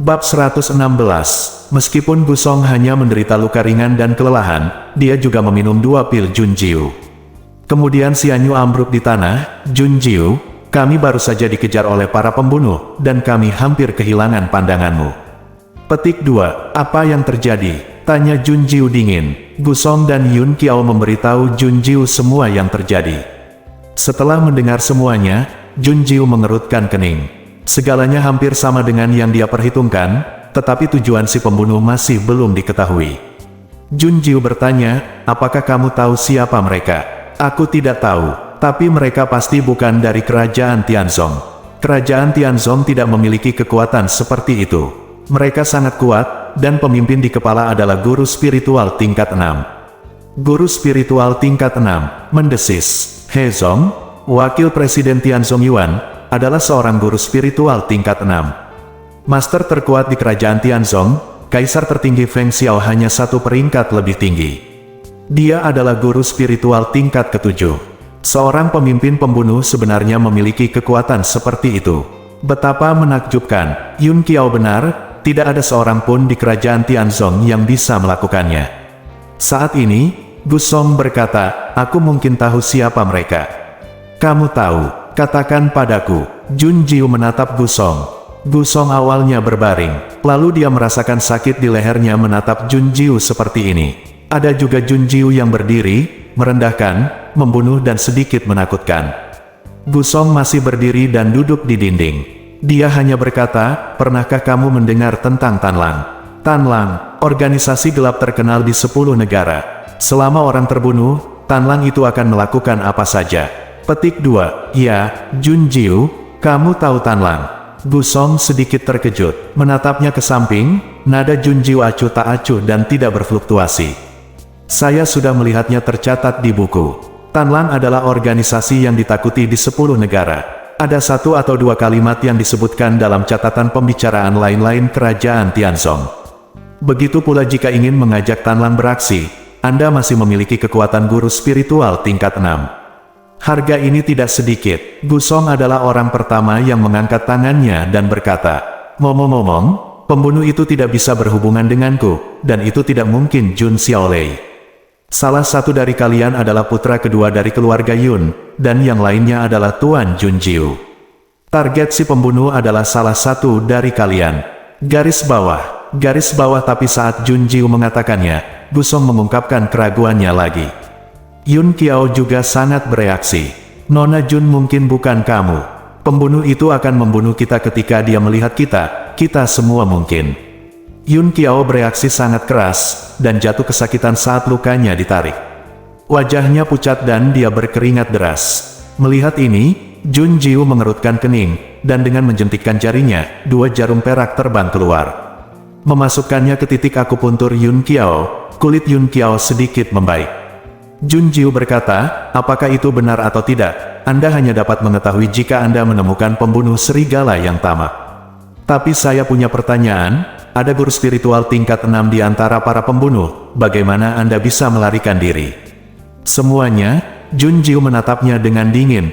Bab 116. Meskipun Gusong hanya menderita luka ringan dan kelelahan, dia juga meminum 2 pil Junjiu. Kemudian Xianyu ambruk di tanah. Junjiu, kami baru saja dikejar oleh para pembunuh, dan kami hampir kehilangan pandanganmu. Petik 2. Apa yang terjadi? Tanya Junjiu dingin. Gusong dan Yun Qiao memberitahu Junjiu semua yang terjadi. Setelah mendengar semuanya, Junjiu mengerutkan kening. Segalanya hampir sama dengan yang dia perhitungkan, tetapi tujuan si pembunuh masih belum diketahui. Junjiu bertanya, apakah kamu tahu siapa mereka? Aku tidak tahu, tapi mereka pasti bukan dari kerajaan Tianzong. Kerajaan Tianzong tidak memiliki kekuatan seperti itu. Mereka sangat kuat, dan pemimpin di kepala adalah guru spiritual tingkat 6. Guru spiritual tingkat 6, mendesis. He Zong, wakil presiden Tianzong Yuan, adalah seorang guru spiritual tingkat 6. Master terkuat di kerajaan Tianzong, kaisar tertinggi Feng Xiao hanya 1 peringkat lebih tinggi. Dia adalah guru spiritual tingkat ke-7. Seorang pemimpin pembunuh sebenarnya memiliki kekuatan seperti itu. Betapa menakjubkan, Yun Qiao benar, tidak ada seorang pun di kerajaan Tianzong yang bisa melakukannya. Saat ini, Gusong berkata, aku mungkin tahu siapa mereka. Kamu tahu? Katakan padaku. Junjiu menatap Gusong. Gusong awalnya berbaring, lalu dia merasakan sakit di lehernya menatap Junjiu seperti ini. Ada juga Junjiu yang berdiri, merendahkan, membunuh dan sedikit menakutkan. Gusong masih berdiri dan duduk di dinding. Dia hanya berkata, pernahkah kamu mendengar tentang Tanlang? Tanlang, organisasi gelap terkenal di 10 negara. Selama orang terbunuh, Tanlang itu akan melakukan apa saja. Petik 2. Ya, Junjiu, kamu tahu Tanlang. Gusong sedikit terkejut, menatapnya ke samping, nada Junjiu acuh tak acuh dan tidak berfluktuasi. Saya sudah melihatnya tercatat di buku. Tanlang adalah organisasi yang ditakuti di 10 negara. Ada 1 atau 2 kalimat yang disebutkan dalam catatan pembicaraan lain-lain kerajaan Tianzong. Begitu pula jika ingin mengajak Tanlang beraksi, Anda masih memiliki kekuatan guru spiritual tingkat 6. Harga ini tidak sedikit. Gusong adalah orang pertama yang mengangkat tangannya dan berkata, ngomong-ngomong, pembunuh itu tidak bisa berhubungan denganku, dan itu tidak mungkin Jun Xiaolei. Salah satu dari kalian adalah putra kedua dari keluarga Yun, dan yang lainnya adalah Tuan Junjiu. Target si pembunuh adalah salah satu dari kalian. Garis bawah tapi saat Junjiu mengatakannya, Gusong mengungkapkan keraguannya lagi. Yun Qiao juga sangat bereaksi. Nona Jun mungkin bukan kamu. Pembunuh itu akan membunuh kita ketika dia melihat kita semua mungkin. Yun Qiao bereaksi sangat keras, dan jatuh kesakitan saat lukanya ditarik. Wajahnya pucat dan dia berkeringat deras. Melihat ini, Junjiu mengerutkan kening, dan dengan menjentikkan jarinya, 2 jarum perak terbang keluar. Memasukkannya ke titik akupuntur Yun Qiao, kulit Yun Qiao sedikit membaik. Junjiu berkata, apakah itu benar atau tidak, Anda hanya dapat mengetahui jika Anda menemukan pembunuh serigala yang tamak. Tapi saya punya pertanyaan, ada guru spiritual tingkat 6 di antara para pembunuh, bagaimana Anda bisa melarikan diri? Semuanya, Junjiu menatapnya dengan dingin.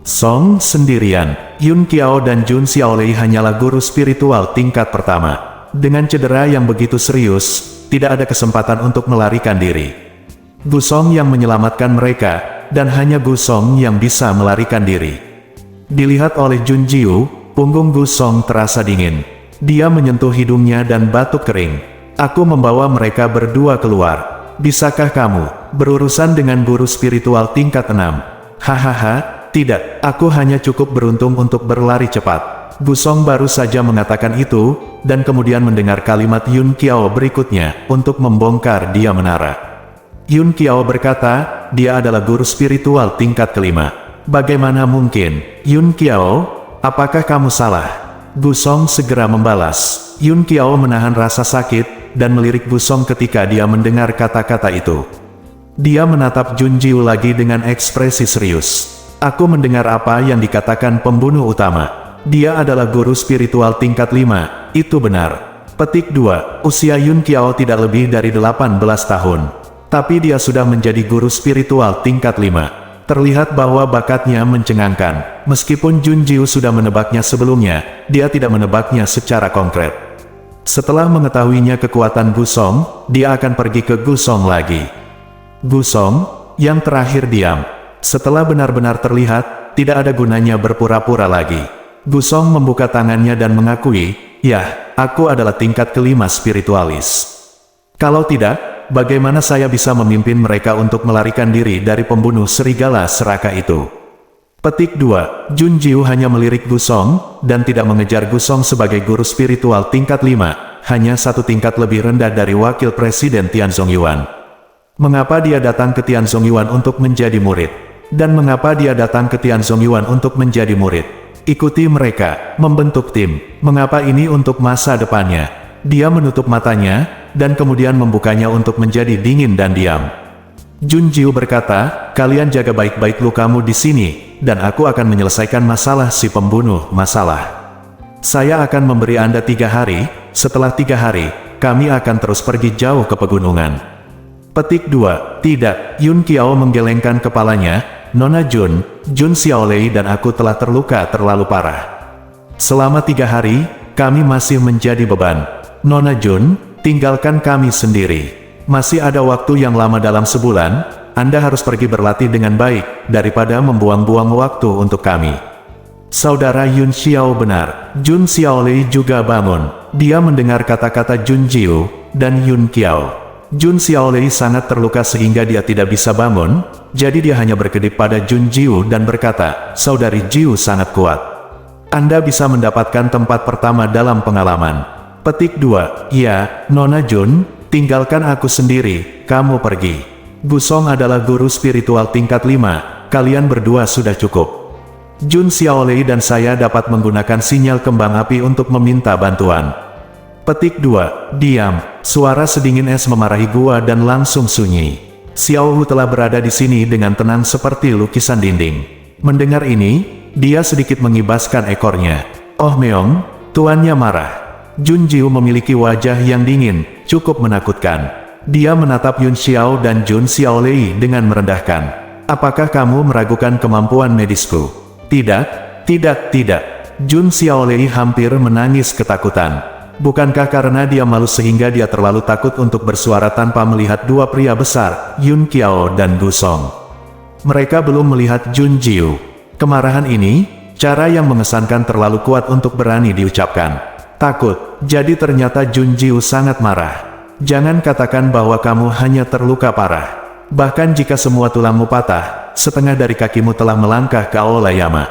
Song sendirian, Yun Qiao dan Jun Xiaolei hanyalah guru spiritual tingkat pertama. Dengan cedera yang begitu serius, tidak ada kesempatan untuk melarikan diri. Gusong yang menyelamatkan mereka, dan hanya Gusong yang bisa melarikan diri. Dilihat oleh Junjiu, punggung Gusong terasa dingin. Dia menyentuh hidungnya dan batuk kering. Aku membawa mereka berdua keluar. Bisakah kamu berurusan dengan guru spiritual tingkat 6? Hahaha, tidak, aku hanya cukup beruntung untuk berlari cepat. Gusong baru saja mengatakan itu, dan kemudian mendengar kalimat Yun Qiao berikutnya, untuk membongkar dia menara. Yun Qiao berkata, dia adalah guru spiritual tingkat ke-5. Bagaimana mungkin? Yun Qiao, apakah kamu salah? Gusong segera membalas. Yun Qiao menahan rasa sakit, dan melirik Gusong ketika dia mendengar kata-kata itu. Dia menatap Junjiu lagi dengan ekspresi serius. Aku mendengar apa yang dikatakan pembunuh utama. Dia adalah guru spiritual tingkat 5, itu benar. Petik 2, usia Yun Qiao tidak lebih dari 18 tahun. Tapi dia sudah menjadi guru spiritual tingkat 5. Terlihat bahwa bakatnya mencengangkan. Meskipun Junjiu sudah menebaknya sebelumnya, dia tidak menebaknya secara konkret. Setelah mengetahuinya kekuatan Gusong, dia akan pergi ke Gusong lagi. Gusong, yang terakhir diam. Setelah benar-benar terlihat, tidak ada gunanya berpura-pura lagi. Gusong membuka tangannya dan mengakui, "Ya, aku adalah tingkat kelima spiritualis. Kalau tidak, bagaimana saya bisa memimpin mereka untuk melarikan diri dari pembunuh serigala serakah itu?" Petik 2. Jun Jiu hanya melirik Gusong, dan tidak mengejar Gusong sebagai guru spiritual tingkat 5, hanya satu tingkat lebih rendah dari wakil presiden Tianzong Yuan. Mengapa dia datang ke Tianzong Yuan untuk menjadi murid? Dan mengapa dia datang ke Tianzong Yuan untuk menjadi murid? Ikuti mereka, membentuk tim. Mengapa ini untuk masa depannya? Dia menutup matanya, dan kemudian membukanya untuk menjadi dingin dan diam. Jun Jiu berkata, "Kalian jaga baik-baik lukamu di sini, dan aku akan menyelesaikan masalah si pembunuh masalah. Saya akan memberi Anda 3 hari, setelah 3 hari, kami akan terus pergi jauh ke pegunungan." Petik 2. Tidak, Yun Qiao menggelengkan kepalanya, "Nona Jun, Jun Xiaolei dan aku telah terluka terlalu parah. Selama 3 hari, kami masih menjadi beban. Nona Jun, tinggalkan kami sendiri. Masih ada waktu yang lama dalam sebulan, Anda harus pergi berlatih dengan baik, daripada membuang-buang waktu untuk kami." Saudara Yun Xiao benar. Jun Xiaolei juga bangun. Dia mendengar kata-kata Jun Jiu dan Yun Qiao. Jun Xiaolei sangat terluka sehingga dia tidak bisa bangun, jadi dia hanya berkedip pada Jun Jiu dan berkata, "Saudari Jiu sangat kuat. Anda bisa mendapatkan tempat pertama dalam pengalaman." Petik 2. "Ya, Nona Jun, tinggalkan aku sendiri, kamu pergi. Gusong adalah guru spiritual tingkat 5, kalian berdua sudah cukup. Jun Xiaolei dan saya dapat menggunakan sinyal kembang api untuk meminta bantuan." Petik 2. Diam. Suara sedingin es memarahi gua dan langsung sunyi. Xiao Hu telah berada di sini dengan tenang seperti lukisan dinding. Mendengar ini, dia sedikit mengibaskan ekornya. "Oh Meong, tuannya marah." Jun Jiu memiliki wajah yang dingin, cukup menakutkan. Dia menatap Yun Xiao dan Jun Xiaolei dengan merendahkan. "Apakah kamu meragukan kemampuan medisku?" "Tidak, tidak, tidak." Jun Xiaolei hampir menangis ketakutan. Bukankah karena dia malu sehingga dia terlalu takut untuk bersuara tanpa melihat dua pria besar, Yun Qiao dan Gusong? Mereka belum melihat Jun Jiu. Kemarahan ini, cara yang mengesankan terlalu kuat untuk berani diucapkan. Takut, jadi ternyata Jun Jiu sangat marah. "Jangan katakan bahwa kamu hanya terluka parah. Bahkan jika semua tulangmu patah, setengah dari kakimu telah melangkah ke Aolayama.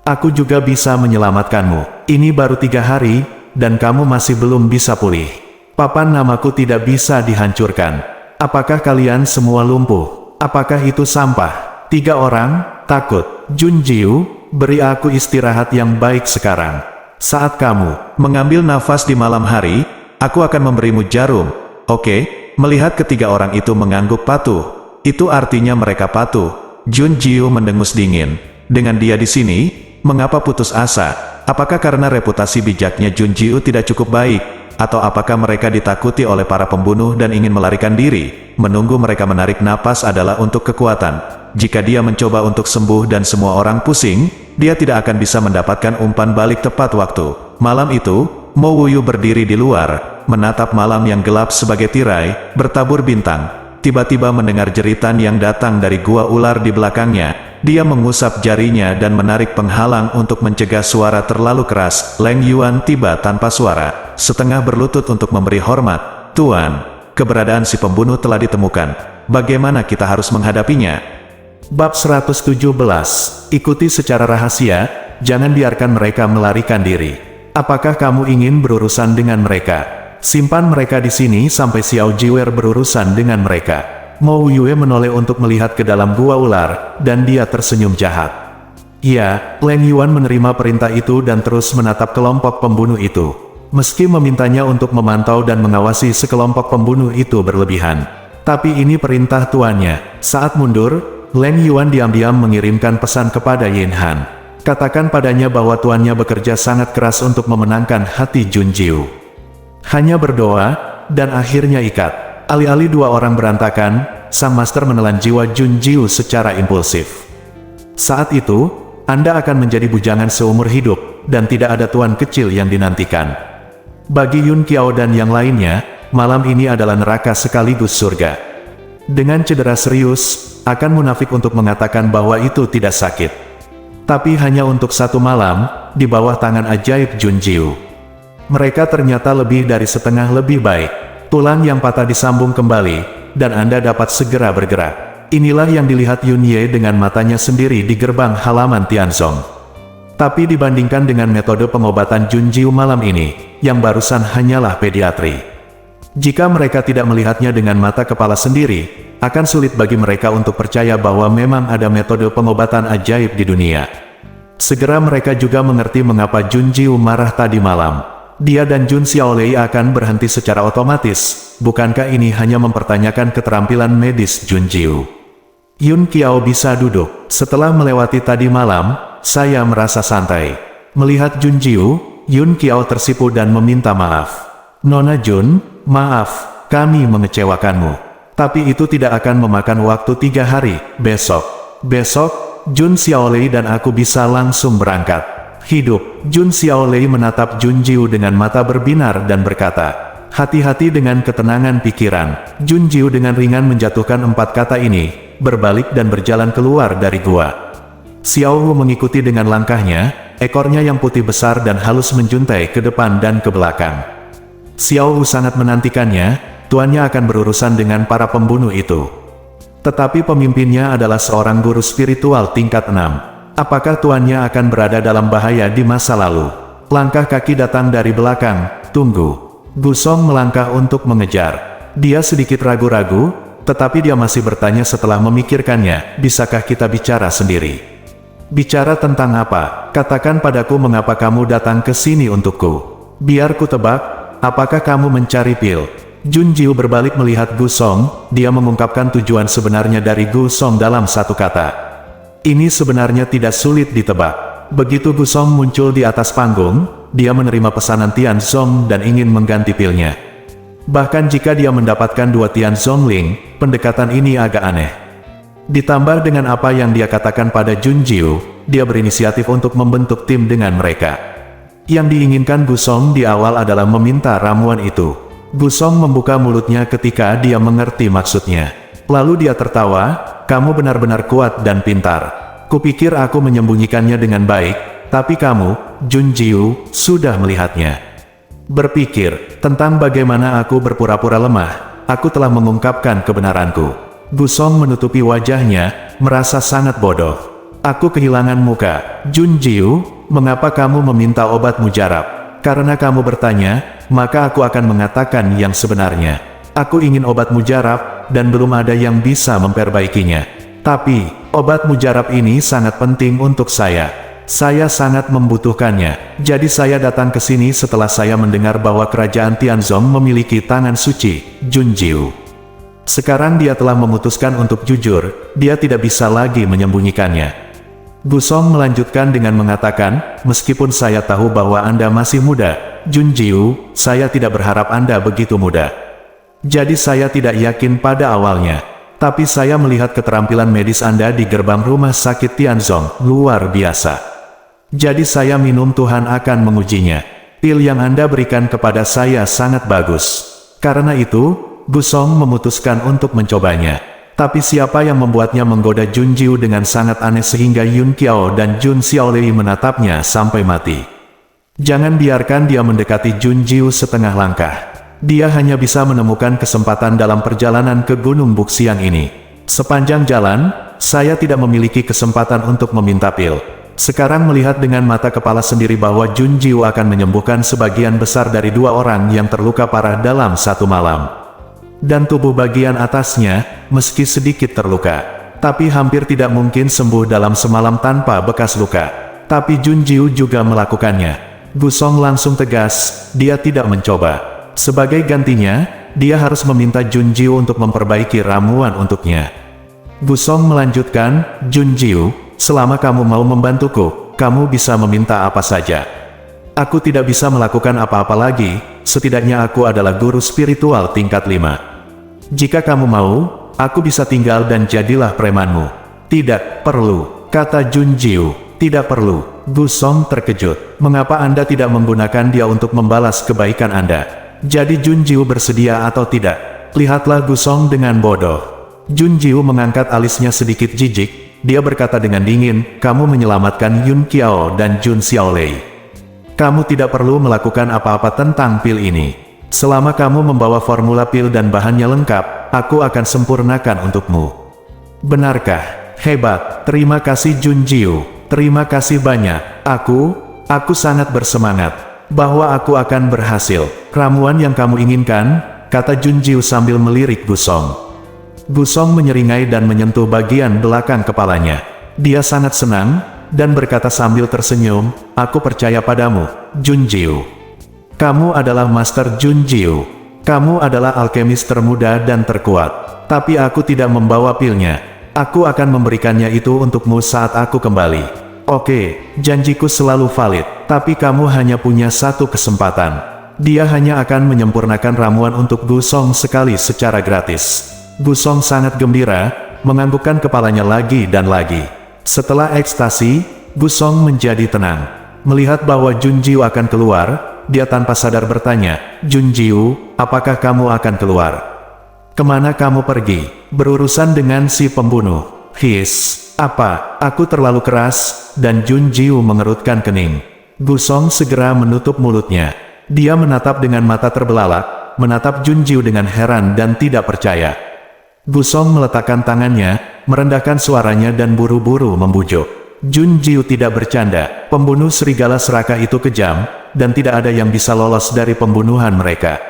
Aku juga bisa menyelamatkanmu. Ini baru 3 hari, dan kamu masih belum bisa pulih. Papan namaku tidak bisa dihancurkan. Apakah kalian semua lumpuh? Apakah itu sampah?" 3 orang, takut. "Jun Jiu, beri aku istirahat yang baik sekarang. Saat kamu mengambil nafas di malam hari, aku akan memberimu jarum. Oke?" Melihat ketiga orang itu mengangguk patuh, itu artinya mereka patuh. Jun Jiu mendengus dingin. Dengan dia di sini, mengapa putus asa? Apakah karena reputasi bijaknya Jun Jiu tidak cukup baik? Atau apakah mereka ditakuti oleh para pembunuh dan ingin melarikan diri? Menunggu mereka menarik napas adalah untuk kekuatan. Jika dia mencoba untuk sembuh dan semua orang pusing, dia tidak akan bisa mendapatkan umpan balik tepat waktu. Malam itu, Mo Wuyu berdiri di luar, menatap malam yang gelap sebagai tirai, bertabur bintang. Tiba-tiba mendengar jeritan yang datang dari gua ular di belakangnya. Dia mengusap jarinya dan menarik penghalang untuk mencegah suara terlalu keras. Leng Yuan tiba tanpa suara, setengah berlutut untuk memberi hormat. "Tuan, keberadaan si pembunuh telah ditemukan. Bagaimana kita harus menghadapinya?" Bab 117. Ikuti secara rahasia, jangan biarkan mereka melarikan diri. Apakah kamu ingin berurusan dengan mereka? Simpan mereka di sini sampai Xiao Jiwer berurusan dengan mereka. Mo Yue menoleh untuk melihat ke dalam gua ular, dan dia tersenyum jahat. Ya, Leng Yuan menerima perintah itu dan terus menatap kelompok pembunuh itu. Meski memintanya untuk memantau dan mengawasi sekelompok pembunuh itu berlebihan. Tapi ini perintah tuannya. Saat mundur, Leng Yuan diam-diam mengirimkan pesan kepada Yin Han. Katakan padanya bahwa tuannya bekerja sangat keras untuk memenangkan hati Jun Jiu. Hanya berdoa, dan akhirnya ikat. Alih-alih 2 orang berantakan, sang master menelan jiwa Jun Jiu secara impulsif. Saat itu, Anda akan menjadi bujangan seumur hidup, dan tidak ada tuan kecil yang dinantikan. Bagi Yun Qiao dan yang lainnya, malam ini adalah neraka sekaligus surga. Dengan cedera serius, akan munafik untuk mengatakan bahwa itu tidak sakit. Tapi hanya untuk satu malam, di bawah tangan ajaib Jun Jiu. Mereka ternyata lebih dari setengah lebih baik. Tulang yang patah disambung kembali, dan Anda dapat segera bergerak. Inilah yang dilihat Yun Ye dengan matanya sendiri di gerbang halaman Tianzong. Tapi dibandingkan dengan metode pengobatan Jun Jiu malam ini, yang barusan hanyalah pediatri. Jika mereka tidak melihatnya dengan mata kepala sendiri, akan sulit bagi mereka untuk percaya bahwa memang ada metode pengobatan ajaib di dunia. Segera mereka juga mengerti mengapa Jun Jiu marah tadi malam. Dia dan Jun Xiaolei akan berhenti secara otomatis. Bukankah ini hanya mempertanyakan keterampilan medis Jun Jiu? Yun Qiao bisa duduk. Setelah melewati tadi malam, saya merasa santai. Melihat Jun Jiu, Yun Qiao tersipu dan meminta maaf. Nona Jun, maaf, kami mengecewakanmu. Tapi itu tidak akan memakan waktu 3 hari, besok. Besok, Jun Xiaolei dan aku bisa langsung berangkat. Hidup. Jun Xiaolei menatap Jun Jiu dengan mata berbinar dan berkata, hati-hati dengan ketenangan pikiran. Jun Jiu dengan ringan menjatuhkan 4 kata ini, berbalik dan berjalan keluar dari gua. Xiao Wu mengikuti dengan langkahnya, ekornya yang putih besar dan halus menjuntai ke depan dan ke belakang. Xiao Wu sangat menantikannya, tuannya akan berurusan dengan para pembunuh itu. Tetapi pemimpinnya adalah seorang guru spiritual tingkat 6. Apakah tuannya akan berada dalam bahaya di masa lalu? Langkah kaki datang dari belakang, tunggu. Gusong melangkah untuk mengejar. Dia sedikit ragu-ragu, tetapi dia masih bertanya setelah memikirkannya, bisakah kita bicara sendiri? Bicara tentang apa? Katakan padaku mengapa kamu datang ke sini untukku. Biar ku tebak, apakah kamu mencari pil? Jun Jiu berbalik melihat Gusong, dia mengungkapkan tujuan sebenarnya dari Gusong dalam satu kata. Ini sebenarnya tidak sulit ditebak. Begitu Gusong muncul di atas panggung, dia menerima pesanan Tianzong dan ingin mengganti pilnya. Bahkan jika dia mendapatkan 2 Tianzong Ling, pendekatan ini agak aneh. Ditambah dengan apa yang dia katakan pada Jun Jiu, dia berinisiatif untuk membentuk tim dengan mereka. Yang diinginkan Gusong di awal adalah meminta ramuan itu. Gusong membuka mulutnya ketika dia mengerti maksudnya. Lalu dia tertawa, kamu benar-benar kuat dan pintar. Kupikir aku menyembunyikannya dengan baik, tapi kamu, Jun Jiu, sudah melihatnya. Berpikir tentang bagaimana aku berpura-pura lemah, aku telah mengungkapkan kebenaranku. Gusong menutupi wajahnya, merasa sangat bodoh. Aku kehilangan muka. Jun Jiu, mengapa kamu meminta obat mujarab? Karena kamu bertanya, maka aku akan mengatakan yang sebenarnya. Aku ingin obat mujarab, dan belum ada yang bisa memperbaikinya. Tapi, obat mujarab ini sangat penting untuk saya. Saya sangat membutuhkannya. Jadi saya datang ke sini setelah saya mendengar bahwa kerajaan Tianzong memiliki tangan suci, Jun Jiu. Sekarang dia telah memutuskan untuk jujur, dia tidak bisa lagi menyembunyikannya. Gusong melanjutkan dengan mengatakan, meskipun saya tahu bahwa Anda masih muda, Jun Jiu, saya tidak berharap Anda begitu muda. Jadi saya tidak yakin pada awalnya. Tapi saya melihat keterampilan medis Anda di gerbang rumah sakit Tianzong, luar biasa. Jadi saya minum Tuhan akan mengujinya. Pil yang Anda berikan kepada saya sangat bagus. Karena itu, Gusong memutuskan untuk mencobanya. Tapi siapa yang membuatnya menggoda Jun Jiu dengan sangat aneh sehingga Yun Qiao dan Jun Xiaolei menatapnya sampai mati. Jangan biarkan dia mendekati Jun Jiu setengah langkah. Dia hanya bisa menemukan kesempatan dalam perjalanan ke Gunung Buxiang ini. Sepanjang jalan, saya tidak memiliki kesempatan untuk meminta pil. Sekarang melihat dengan mata kepala sendiri bahwa Jun Jiu akan menyembuhkan sebagian besar dari 2 orang yang terluka parah dalam 1 malam. Dan tubuh bagian atasnya, meski sedikit terluka, tapi hampir tidak mungkin sembuh dalam semalam tanpa bekas luka. Tapi Jun Jiu juga melakukannya. Gusong langsung tegas, dia tidak mencoba. Sebagai gantinya, dia harus meminta Jun Jiu untuk memperbaiki ramuan untuknya. Gusong melanjutkan, Jun Jiu, selama kamu mau membantuku, kamu bisa meminta apa saja. Aku tidak bisa melakukan apa-apa lagi, setidaknya aku adalah guru spiritual tingkat 5. Jika kamu mau, aku bisa tinggal dan jadilah premanmu. Tidak perlu, kata Jun Jiu. tidak perlu. Gu Song terkejut. Mengapa Anda tidak menggunakan dia untuk membalas kebaikan Anda? Jadi Junjiu bersedia atau tidak? Lihatlah Gu Song dengan bodoh. Junjiu mengangkat alisnya sedikit jijik. Dia berkata dengan dingin, kamu menyelamatkan Yun Qiao dan Jun Xiaolei. Kamu tidak perlu melakukan apa-apa tentang pil ini. Selama kamu membawa formula pil dan bahannya lengkap, aku akan sempurnakan untukmu. Benarkah? Hebat, terima kasih Junjiu, terima kasih banyak. Aku sangat bersemangat bahwa aku akan berhasil. Ramuan yang kamu inginkan, kata Junjiu sambil melirik Gu Song. Gu Song menyeringai dan menyentuh bagian belakang kepalanya. Dia sangat senang, dan berkata sambil tersenyum, aku percaya padamu, Junjiu. Kamu adalah Master Junjiu. Kamu adalah alkemis termuda dan terkuat. Tapi aku tidak membawa pilnya. Aku akan memberikannya itu untukmu saat aku kembali. Oke, janjiku selalu valid, tapi kamu hanya punya satu kesempatan. Dia hanya akan menyempurnakan ramuan untuk Gu Song sekali secara gratis. Gu Song sangat gembira, menganggukkan kepalanya lagi dan lagi. Setelah ekstasi, Gu Song menjadi tenang. Melihat bahwa Junjiu akan keluar, dia tanpa sadar bertanya, Junjiu, apakah kamu akan keluar? Kemana kamu pergi? Berurusan dengan si pembunuh. Apa? Aku terlalu keras, dan Junjiu mengerutkan kening. Gu Song segera menutup mulutnya. Dia menatap dengan mata terbelalak, menatap Junjiu dengan heran dan tidak percaya. Gu Song meletakkan tangannya, merendahkan suaranya dan buru-buru membujuk. Junjiu tidak bercanda, pembunuh serigala serakah itu kejam, dan tidak ada yang bisa lolos dari pembunuhan mereka.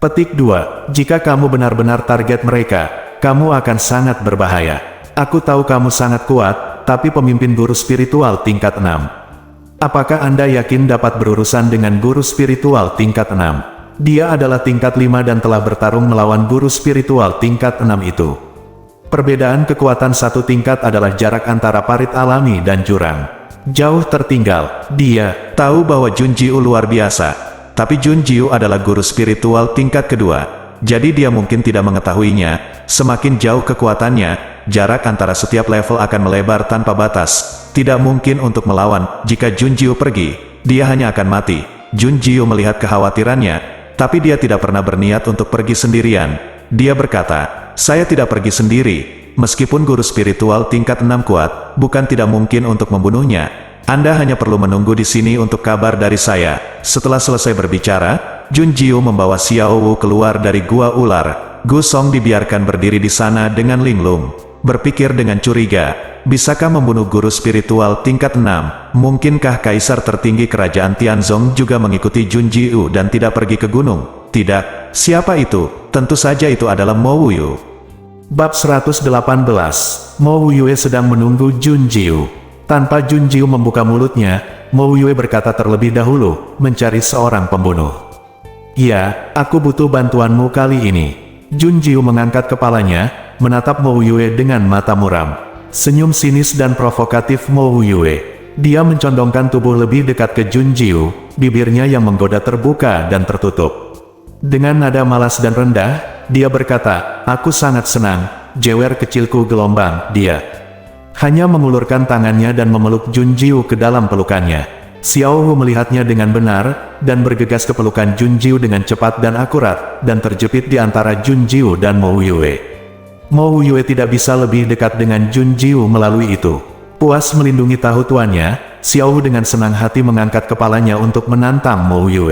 Petik 2. Jika kamu benar-benar target mereka, kamu akan sangat berbahaya. Aku tahu kamu sangat kuat, tapi pemimpin guru spiritual tingkat 6. Apakah Anda yakin dapat berurusan dengan guru spiritual tingkat 6? Dia adalah tingkat 5 dan telah bertarung melawan guru spiritual tingkat 6 itu. Perbedaan kekuatan satu tingkat adalah jarak antara parit alami dan jurang. Jauh tertinggal. Dia tahu bahwa Junjiu luar biasa. Tapi Junjiu adalah guru spiritual tingkat kedua, jadi dia mungkin tidak mengetahuinya. Semakin jauh kekuatannya, jarak antara setiap level akan melebar tanpa batas. Tidak mungkin untuk melawan. Jika Junjiu pergi, dia hanya akan mati. Junjiu melihat kekhawatirannya, tapi dia tidak pernah berniat untuk pergi sendirian. Dia berkata, saya tidak pergi sendiri. Meskipun guru spiritual tingkat 6 kuat, bukan tidak mungkin untuk membunuhnya. Anda hanya perlu menunggu di sini untuk kabar dari saya. Setelah selesai berbicara, Junjiu membawa Xiao Wu keluar dari gua ular. Gu Song dibiarkan berdiri di sana dengan linglung. Berpikir dengan curiga, bisakah membunuh guru spiritual tingkat 6? Mungkinkah kaisar tertinggi kerajaan Tianzong juga mengikuti Junjiu dan tidak pergi ke gunung? Tidak. Siapa itu? Tentu saja itu adalah Mo Wuyu. Bab 118. Mo Wuyu sedang menunggu Junjiu. Tanpa Junjiu membuka mulutnya, Mo Wuyu berkata terlebih dahulu, mencari seorang pembunuh. Ya, aku butuh bantuanmu kali ini. Junjiu mengangkat kepalanya, menatap Mo Wuyu dengan mata muram. Senyum sinis dan provokatif Mo Wuyu. Dia mencondongkan tubuh lebih dekat ke Junjiu, bibirnya yang menggoda terbuka dan tertutup. Dengan nada malas dan rendah, dia berkata, aku sangat senang, jewer kecilku gelombang, dia. Hanya mengulurkan tangannya dan memeluk Junjiu ke dalam pelukannya. Xiao Wu melihatnya dengan benar, dan bergegas ke pelukan Junjiu dengan cepat dan akurat, dan terjepit di antara Junjiu dan Mo Wuyu. Mo Wuyu tidak bisa lebih dekat dengan Junjiu melalui itu. Puas melindungi tahu tuannya, Xiao Wu dengan senang hati mengangkat kepalanya untuk menantang Mo Wuyu.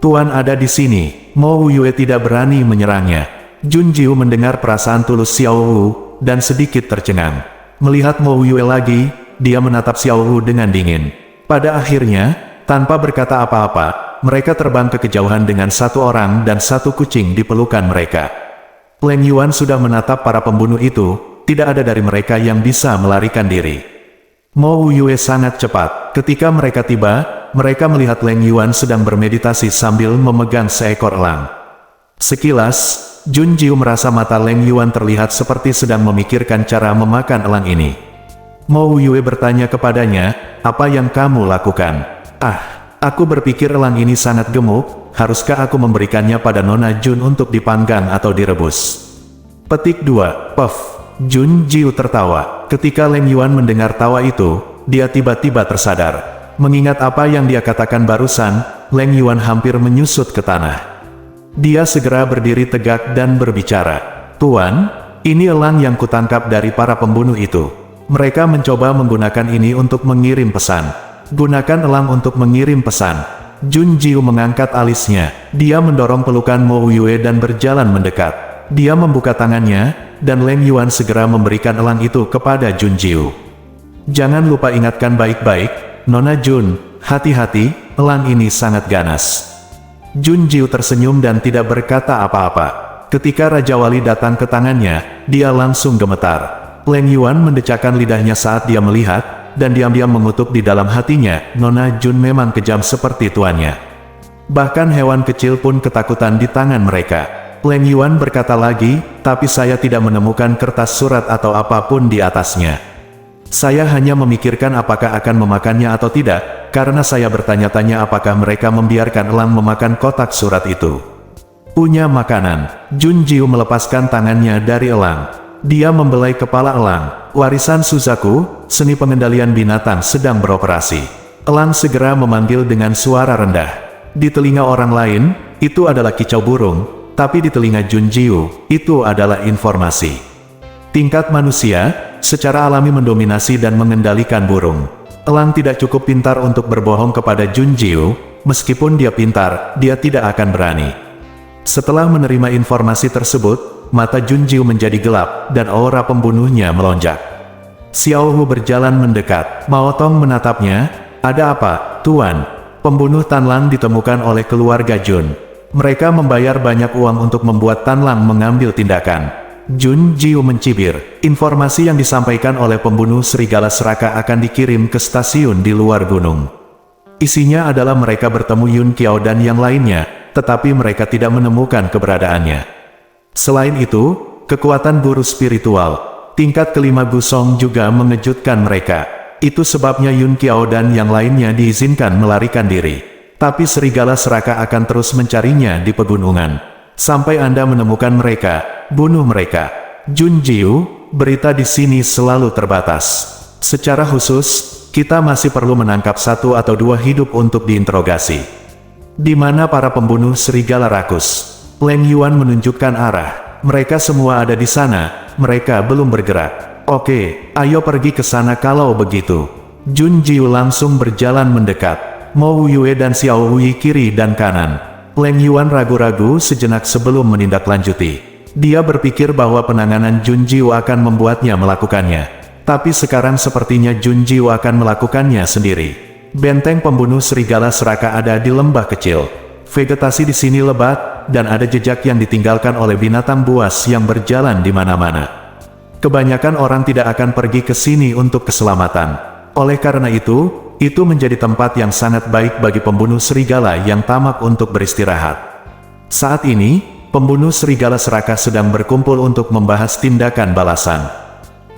Tuan ada di sini. Mo Wuyu tidak berani menyerangnya. Junjiu mendengar perasaan tulus Xiao Wu, dan sedikit tercengang. Melihat Mo Wuyu lagi, dia menatap Xiao Wu dengan dingin. Pada akhirnya, tanpa berkata apa-apa, mereka terbang ke kejauhan dengan satu orang dan satu kucing di pelukan mereka. Leng Yuan sudah menatap para pembunuh itu, tidak ada dari mereka yang bisa melarikan diri. Mo Wuyu sangat cepat. Ketika mereka tiba, mereka melihat Leng Yuan sedang bermeditasi sambil memegang seekor elang. Sekilas, Junjiu merasa mata Leng Yuan terlihat seperti sedang memikirkan cara memakan elang ini. Mo Wuyu bertanya kepadanya, apa yang kamu lakukan? Aku berpikir elang ini sangat gemuk, haruskah aku memberikannya pada Nona Jun untuk dipanggang atau direbus? Petik 2. Puff. Junjiu tertawa. Ketika Leng Yuan mendengar tawa itu, dia tiba-tiba tersadar. Mengingat apa yang dia katakan barusan, Leng Yuan hampir menyusut ke tanah. Dia segera berdiri tegak dan berbicara. "Tuan, ini elang yang kutangkap dari para pembunuh itu. Mereka mencoba menggunakan ini untuk mengirim pesan." "Gunakan elang untuk mengirim pesan." Jun Jiu mengangkat alisnya. Dia mendorong pelukan Mo Yue dan berjalan mendekat. Dia membuka tangannya, dan Leng Yuan segera memberikan elang itu kepada Jun Jiu. "Jangan lupa ingatkan baik-baik, Nona Jun, hati-hati, elang ini sangat ganas." Jun Jiu tersenyum dan tidak berkata apa-apa. Ketika Raja Wali datang ke tangannya, dia langsung gemetar. Leng Yuan mendecakkan lidahnya saat dia melihat, dan diam-diam mengutuk di dalam hatinya, Nona Jun memang kejam seperti tuannya. Bahkan hewan kecil pun ketakutan di tangan mereka. Leng Yuan berkata lagi, "Tapi saya tidak menemukan kertas surat atau apapun di atasnya. Saya hanya memikirkan apakah akan memakannya atau tidak, karena saya bertanya-tanya apakah mereka membiarkan elang memakan kotak surat itu." "Punya makanan." Jun Jiu melepaskan tangannya dari elang. Dia membelai kepala elang. "Warisan Suzaku, seni pengendalian binatang sedang beroperasi." Elang segera memanggil dengan suara rendah. Di telinga orang lain, itu adalah kicau burung, tapi di telinga Jun Jiu, itu adalah informasi. Tingkat manusia, secara alami mendominasi dan mengendalikan burung. Elang tidak cukup pintar untuk berbohong kepada Jun Jiu, meskipun dia pintar, dia tidak akan berani. Setelah menerima informasi tersebut, mata Jun Jiu menjadi gelap, dan aura pembunuhnya melonjak. Xiao Hu berjalan mendekat. Mao Tong menatapnya. "Ada apa, Tuan?" "Pembunuh Tan Lang ditemukan oleh keluarga Jun. Mereka membayar banyak uang untuk membuat Tan Lang mengambil tindakan." Jun Jiu mencibir. Informasi yang disampaikan oleh pembunuh serigala Seraka akan dikirim ke stasiun di luar gunung. Isinya adalah mereka bertemu Yun Qiao dan yang lainnya, tetapi mereka tidak menemukan keberadaannya. Selain itu, kekuatan guru spiritual tingkat kelima Gusong juga mengejutkan mereka. Itu sebabnya Yun Qiao dan yang lainnya diizinkan melarikan diri. Tapi serigala Seraka akan terus mencarinya di pegunungan. Sampai Anda menemukan mereka, bunuh mereka. Jun Jiu, berita di sini selalu terbatas. Secara khusus, kita masih perlu menangkap 1 atau 2 hidup untuk diinterogasi. Di mana para pembunuh serigala rakus? Leng Yuan menunjukkan arah. Mereka semua ada di sana, mereka belum bergerak. Oke, ayo pergi ke sana kalau begitu. Jun Jiu langsung berjalan mendekat. Mo Yue dan Xiao Hui kiri dan kanan. Leng Yuan ragu-ragu sejenak sebelum menindaklanjuti. Dia berpikir bahwa penanganan Jun Jiu akan membuatnya melakukannya. Tapi sekarang sepertinya Jun Jiu akan melakukannya sendiri. Benteng pembunuh serigala Seraka ada di lembah kecil. Vegetasi di sini lebat, dan ada jejak yang ditinggalkan oleh binatang buas yang berjalan di mana-mana. Kebanyakan orang tidak akan pergi ke sini untuk keselamatan. Oleh karena itu menjadi tempat yang sangat baik bagi pembunuh serigala yang tamak untuk beristirahat. Saat ini, pembunuh serigala Seraka sedang berkumpul untuk membahas tindakan balasan.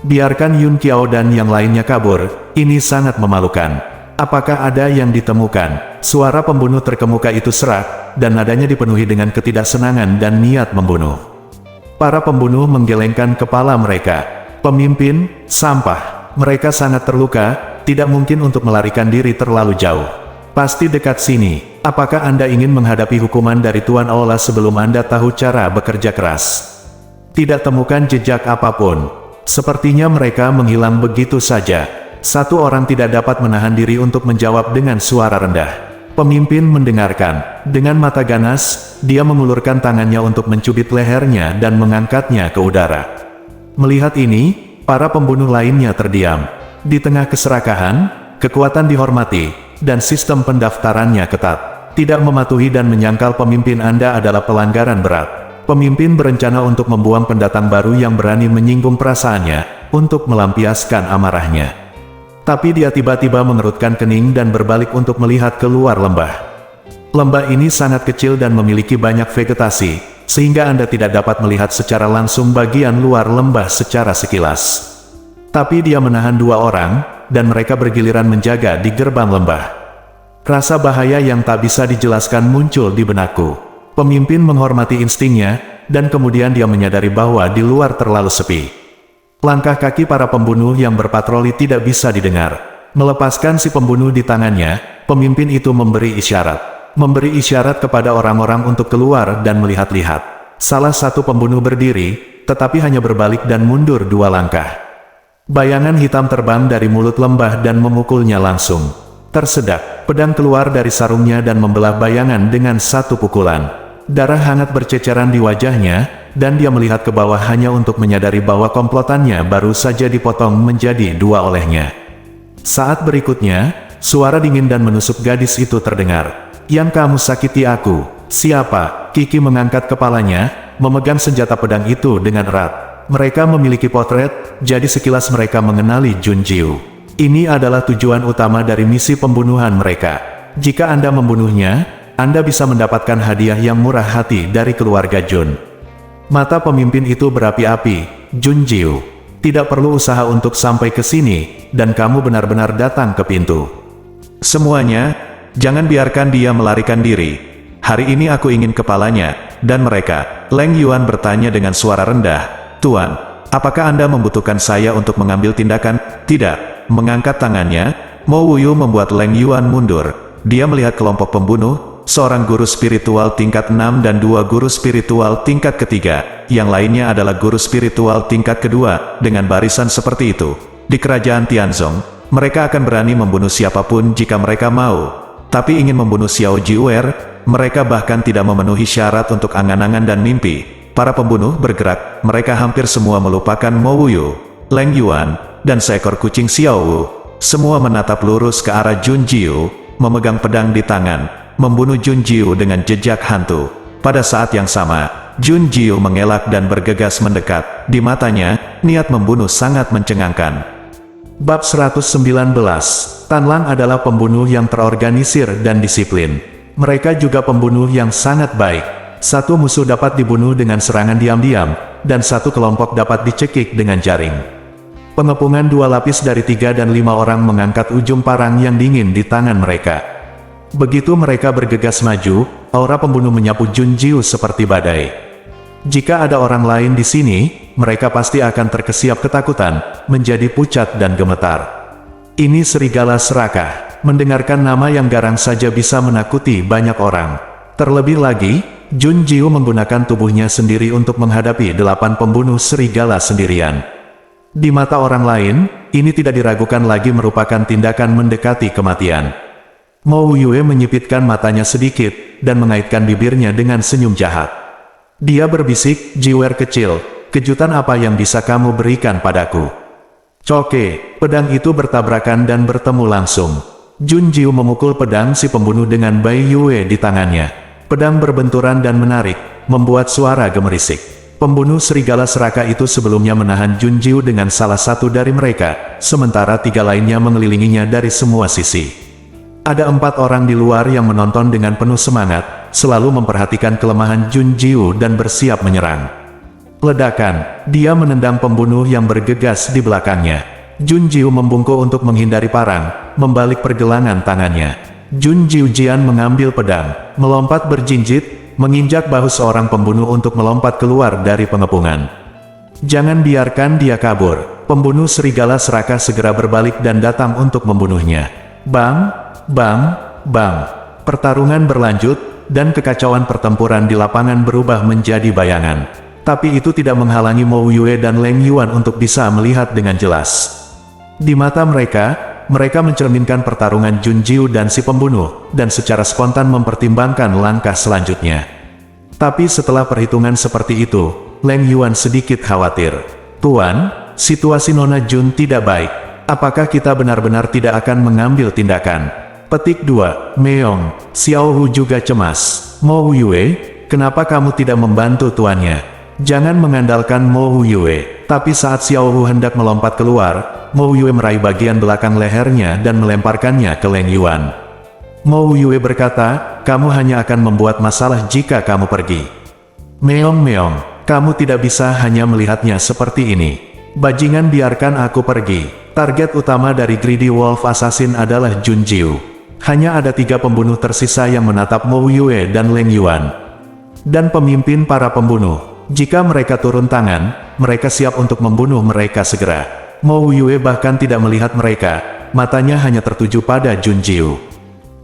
Biarkan Yun Qiao dan yang lainnya kabur, ini sangat memalukan. Apakah ada yang ditemukan? Suara pembunuh terkemuka itu serak, dan nadanya dipenuhi dengan ketidaksenangan dan niat membunuh. Para pembunuh menggelengkan kepala mereka. Pemimpin, sampah. Mereka sangat terluka. Tidak mungkin untuk melarikan diri terlalu jauh. Pasti dekat sini. Apakah Anda ingin menghadapi hukuman dari Tuan Aula sebelum Anda tahu cara bekerja keras? Tidak temukan jejak apapun. Sepertinya mereka menghilang begitu saja. Satu orang tidak dapat menahan diri untuk menjawab dengan suara rendah. Pemimpin mendengarkan. Dengan mata ganas, dia mengulurkan tangannya untuk mencubit lehernya dan mengangkatnya ke udara. Melihat ini, para pembunuh lainnya terdiam. Di tengah keserakahan, kekuatan dihormati, dan sistem pendaftarannya ketat. Tidak mematuhi dan menyangkal pemimpin Anda adalah pelanggaran berat. Pemimpin berencana untuk membuang pendatang baru yang berani menyinggung perasaannya, untuk melampiaskan amarahnya. Tapi dia tiba-tiba mengerutkan kening dan berbalik untuk melihat keluar lembah. Lembah ini sangat kecil dan memiliki banyak vegetasi, sehingga Anda tidak dapat melihat secara langsung bagian luar lembah secara sekilas. Tapi dia menahan 2 orang, dan mereka bergiliran menjaga di gerbang lembah. Rasa bahaya yang tak bisa dijelaskan muncul di benakku. Pemimpin menghormati instingnya, dan kemudian dia menyadari bahwa di luar terlalu sepi. Langkah kaki para pembunuh yang berpatroli tidak bisa didengar. Melepaskan si pembunuh di tangannya, pemimpin itu memberi isyarat. Memberi isyarat kepada orang-orang untuk keluar dan melihat-lihat. Salah satu pembunuh berdiri, tetapi hanya berbalik dan mundur 2 langkah. Bayangan hitam terbang dari mulut lembah dan memukulnya langsung. Tersedak, pedang keluar dari sarungnya dan membelah bayangan dengan satu pukulan. Darah hangat berceceran di wajahnya, dan dia melihat ke bawah hanya untuk menyadari bahwa komplotannya baru saja dipotong menjadi 2 olehnya. Saat berikutnya, suara dingin dan menusuk gadis itu terdengar. "Yang kamu sakiti aku, siapa?" Kiki mengangkat kepalanya, memegang senjata pedang itu dengan erat. Mereka memiliki potret, jadi sekilas mereka mengenali Junjiu. Ini adalah tujuan utama dari misi pembunuhan mereka. Jika Anda membunuhnya, Anda bisa mendapatkan hadiah yang murah hati dari keluarga Jun. Mata pemimpin itu berapi-api. "Junjiu, tidak perlu usaha untuk sampai ke sini, dan kamu benar-benar datang ke pintu. Semuanya, jangan biarkan dia melarikan diri. Hari ini aku ingin kepalanya." Dan mereka, Leng Yuan bertanya dengan suara rendah, "Tuan, apakah Anda membutuhkan saya untuk mengambil tindakan?" "Tidak." Mengangkat tangannya, Mo Wuyu membuat Leng Yuan mundur. Dia melihat kelompok pembunuh, seorang guru spiritual tingkat 6 dan 2 guru spiritual tingkat ketiga. Yang lainnya adalah guru spiritual tingkat kedua, dengan barisan seperti itu. Di kerajaan Tianzong, mereka akan berani membunuh siapapun jika mereka mau. Tapi ingin membunuh Xiao Jiuer, mereka bahkan tidak memenuhi syarat untuk angan-angan dan mimpi. Para pembunuh bergerak, mereka hampir semua melupakan Mo Wuyu, Leng Yuan, dan seekor kucing Xiao Wu. Semua menatap lurus ke arah Junjiu, memegang pedang di tangan, membunuh Junjiu dengan jejak hantu. Pada saat yang sama, Junjiu mengelak dan bergegas mendekat. Di matanya, niat membunuh sangat mencengangkan. Bab 119. Tanlang adalah pembunuh yang terorganisir dan disiplin. Mereka juga pembunuh yang sangat baik. Satu musuh dapat dibunuh dengan serangan diam-diam, dan satu kelompok dapat dicekik dengan jaring. Pengepungan 2 lapis dari 3 dan 5 orang mengangkat ujung parang yang dingin di tangan mereka. Begitu mereka bergegas maju, aura pembunuh menyapu Junjiu seperti badai. Jika ada orang lain di sini, mereka pasti akan terkesiap ketakutan, menjadi pucat dan gemetar. Ini serigala serakah. Mendengarkan nama yang garang saja bisa menakuti banyak orang. Terlebih lagi, Junjiu menggunakan tubuhnya sendiri untuk menghadapi 8 pembunuh serigala sendirian. Di mata orang lain, ini tidak diragukan lagi merupakan tindakan mendekati kematian. Mo Wuyu menyipitkan matanya sedikit, dan mengaitkan bibirnya dengan senyum jahat. Dia berbisik, "Jiuer kecil, kejutan apa yang bisa kamu berikan padaku?" Coke, pedang itu bertabrakan dan bertemu langsung. Junjiu memukul pedang si pembunuh dengan Bai Yue di tangannya. Pedang berbenturan dan menarik, membuat suara gemerisik. Pembunuh serigala serakah itu sebelumnya menahan Junjiu dengan salah satu dari mereka, sementara 3 lainnya mengelilinginya dari semua sisi. Ada 4 orang di luar yang menonton dengan penuh semangat, selalu memperhatikan kelemahan Junjiu dan bersiap menyerang. Ledakan, dia menendang pembunuh yang bergegas di belakangnya. Junjiu membungkuk untuk menghindari parang, membalik pergelangan tangannya. Junjiu Jian mengambil pedang, melompat berjinjit, menginjak bahu seorang pembunuh untuk melompat keluar dari pengepungan. Jangan biarkan dia kabur. Pembunuh serigala serakah segera berbalik dan datang untuk membunuhnya. Bang, bang, bang. Pertarungan berlanjut, dan kekacauan pertempuran di lapangan berubah menjadi bayangan. Tapi itu tidak menghalangi Mo Wuyu dan Leng Yuan untuk bisa melihat dengan jelas. Di mata mereka mencerminkan pertarungan Junjiu dan si pembunuh, dan secara spontan mempertimbangkan langkah selanjutnya. Tapi setelah perhitungan seperti itu, Leng Yuan sedikit khawatir. "Tuan, situasi Nona Jun tidak baik. Apakah kita benar-benar tidak akan mengambil tindakan?" Petik 2. Meong, Xiao Hu juga cemas. "Mo Wuyu, kenapa kamu tidak membantu tuannya?" Jangan mengandalkan Mo Wuyu. Tapi saat Xiao Hu hendak melompat keluar, Mo Wuyu meraih bagian belakang lehernya dan melemparkannya ke Leng Yuan. Mo Wuyu berkata, "Kamu hanya akan membuat masalah jika kamu pergi." "Meong, kamu tidak bisa hanya melihatnya seperti ini. Bajingan, biarkan aku pergi." Target utama dari Greedy Wolf Assassin adalah Junjiu. Hanya ada 3 pembunuh tersisa yang menatap Mo Wuyu dan Leng Yuan. Dan pemimpin para pembunuh. Jika mereka turun tangan, mereka siap untuk membunuh mereka segera. Mo Wuyu bahkan tidak melihat mereka, matanya hanya tertuju pada Jun Jiu.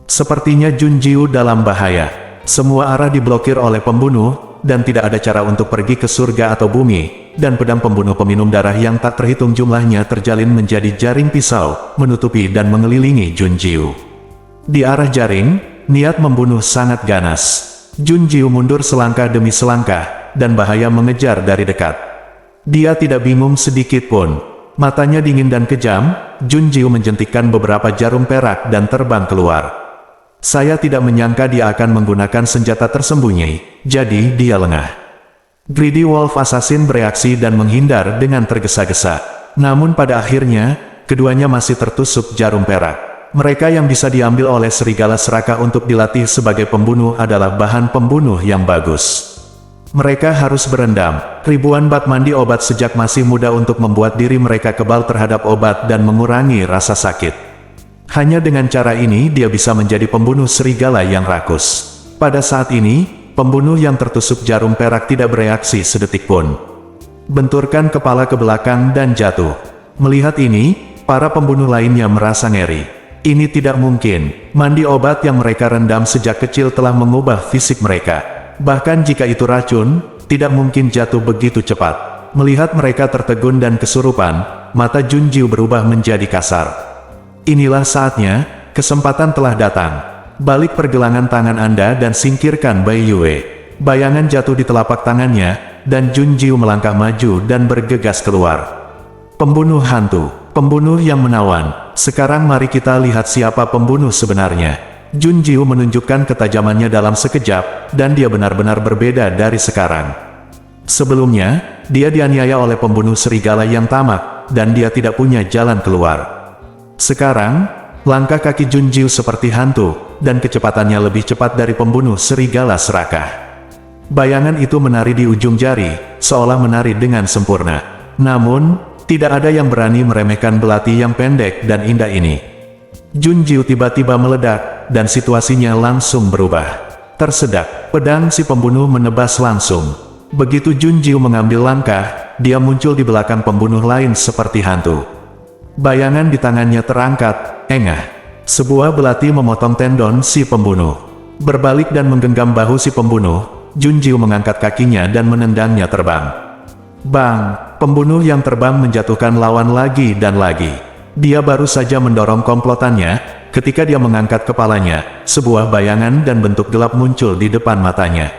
Sepertinya Jun Jiu dalam bahaya. Semua arah diblokir oleh pembunuh, dan tidak ada cara untuk pergi ke surga atau bumi, dan pedang pembunuh peminum darah yang tak terhitung jumlahnya terjalin menjadi jaring pisau, menutupi dan mengelilingi Jun Jiu. Di arah jaring, niat membunuh sangat ganas. Jun Jiu mundur selangkah demi selangkah, dan bahaya mengejar dari dekat. Dia tidak bingung sedikit pun. Matanya dingin dan kejam, Jun Jiu menjentikkan beberapa jarum perak dan terbang keluar. Saya tidak menyangka dia akan menggunakan senjata tersembunyi, jadi dia lengah. Greedy Wolf Assassin bereaksi dan menghindar dengan tergesa-gesa. Namun pada akhirnya, keduanya masih tertusuk jarum perak. Mereka yang bisa diambil oleh serigala serakah untuk dilatih sebagai pembunuh adalah bahan pembunuh yang bagus. Mereka harus berendam ribuan bak mandi obat sejak masih muda untuk membuat diri mereka kebal terhadap obat dan mengurangi rasa sakit. Hanya dengan cara ini dia bisa menjadi pembunuh serigala yang rakus. Pada saat ini, pembunuh yang tertusuk jarum perak tidak bereaksi sedetik pun. Benturkan kepala ke belakang dan jatuh. Melihat ini, para pembunuh lainnya merasa ngeri. Ini tidak mungkin. Mandi obat yang mereka rendam sejak kecil telah mengubah fisik mereka. Bahkan jika itu racun, tidak mungkin jatuh begitu cepat. Melihat mereka tertegun dan kesurupan, mata Jun Jiu berubah menjadi kasar. Inilah saatnya, kesempatan telah datang. Balik pergelangan tangan Anda dan singkirkan Bai Yue. Bayangan jatuh di telapak tangannya, dan Jun Jiu melangkah maju dan bergegas keluar. Pembunuh hantu, pembunuh yang menawan. Sekarang mari kita lihat siapa pembunuh sebenarnya. Jun Jiu menunjukkan ketajamannya dalam sekejap, dan dia benar-benar berbeda dari sekarang. Sebelumnya, dia dianiaya oleh pembunuh serigala yang tamak, dan dia tidak punya jalan keluar. Sekarang, langkah kaki Jun Jiu seperti hantu, dan kecepatannya lebih cepat dari pembunuh serigala serakah. Bayangan itu menari di ujung jari, seolah menari dengan sempurna. Namun, tidak ada yang berani meremehkan belati yang pendek dan indah ini. Jun Jiu tiba-tiba meledak, dan situasinya langsung berubah. Tersedak, pedang si pembunuh menebas langsung. Begitu Jun Jiu mengambil langkah, dia muncul di belakang pembunuh lain seperti hantu. Bayangan di tangannya terangkat, engah. Sebuah belati memotong tendon si pembunuh. Berbalik dan menggenggam bahu si pembunuh, Jun Jiu mengangkat kakinya dan menendangnya terbang. Bang! Pembunuh yang terbang menjatuhkan lawan lagi dan lagi. Dia baru saja mendorong komplotannya, ketika dia mengangkat kepalanya, sebuah bayangan dan bentuk gelap muncul di depan matanya.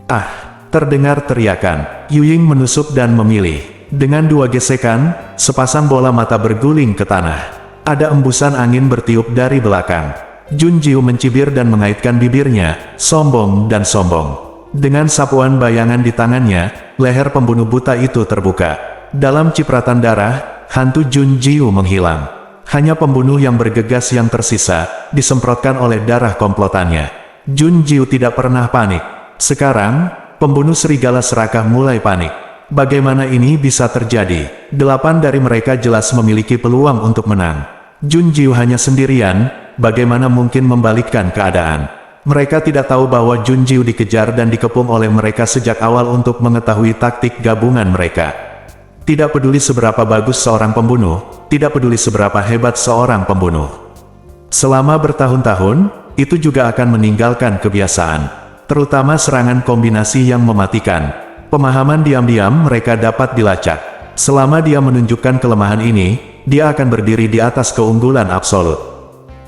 Ah! Terdengar teriakan. Yuying menusuk dan memilih. Dengan dua gesekan, sepasang bola mata berguling ke tanah. Ada embusan angin bertiup dari belakang. Jun Jiu mencibir dan mengaitkan bibirnya, sombong dan sombong. Dengan sapuan bayangan di tangannya, leher pembunuh buta itu terbuka. Dalam cipratan darah, hantu Jun Jiu menghilang. Hanya pembunuh yang bergegas yang tersisa, disemprotkan oleh darah komplotannya. Jun Jiu tidak pernah panik. Sekarang, pembunuh serigala serakah mulai panik. Bagaimana ini bisa terjadi? 8 dari mereka jelas memiliki peluang untuk menang. Jun Jiu hanya sendirian, bagaimana mungkin membalikkan keadaan? Mereka tidak tahu bahwa Jun Jiu dikejar dan dikepung oleh mereka sejak awal untuk mengetahui taktik gabungan mereka. Tidak peduli seberapa bagus seorang pembunuh, tidak peduli seberapa hebat seorang pembunuh. Selama bertahun-tahun, itu juga akan meninggalkan kebiasaan. Terutama serangan kombinasi yang mematikan. Pemahaman diam-diam mereka dapat dilacak. Selama dia menunjukkan kelemahan ini, dia akan berdiri di atas keunggulan absolut.